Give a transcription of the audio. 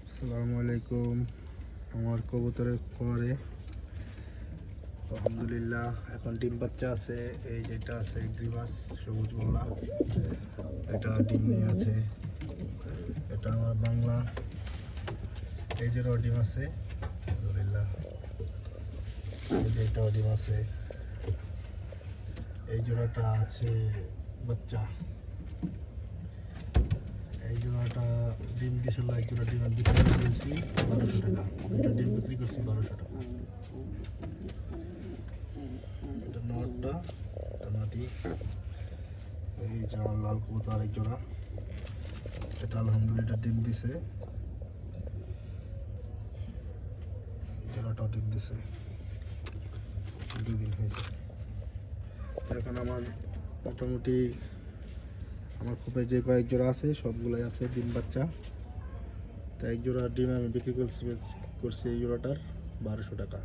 আসসালামু আলাইকুম। আমার কবুতরের ঘরে আলহামদুলিল্লাহ এখন ডিম বাচ্চা আছে। এই যেটা আছে গ্রিবাস সবুজ গোল্লা, এটা ডিম নিয়ে আছে। এটা আমার বাংলা, এই যে ডিম আছে আলহামদুলিল্লাহ। এই যে এটাও ডিম আছে। এই জোড়াটা আছে বাচ্চা। এই জোড়াটা ডিম দিয়েছিল, এক জোড়া ডিম বিক্রি করে দিয়েছি 1200 টাকা। দুইটা ডিম বিক্রি করছি 1200 টাকা। এটা নটটা, এটা মাটি। এই যে আমার লাল কবুতর আরেক জোড়া, এটা আলহামদুলিল্লাহ ডিম দিছে। জোড়াটাও ডিম দিছে, 2 দিন হয়েছে। এখন আমার মোটামুটি আমার খুবই যে কয়েক জোড়া আছে সবগুলোই আছে ডিম বাচ্চা। তো এক জোড়া ডিম আমি বিক্রি করছি এই জোড়াটার 1200 টাকা।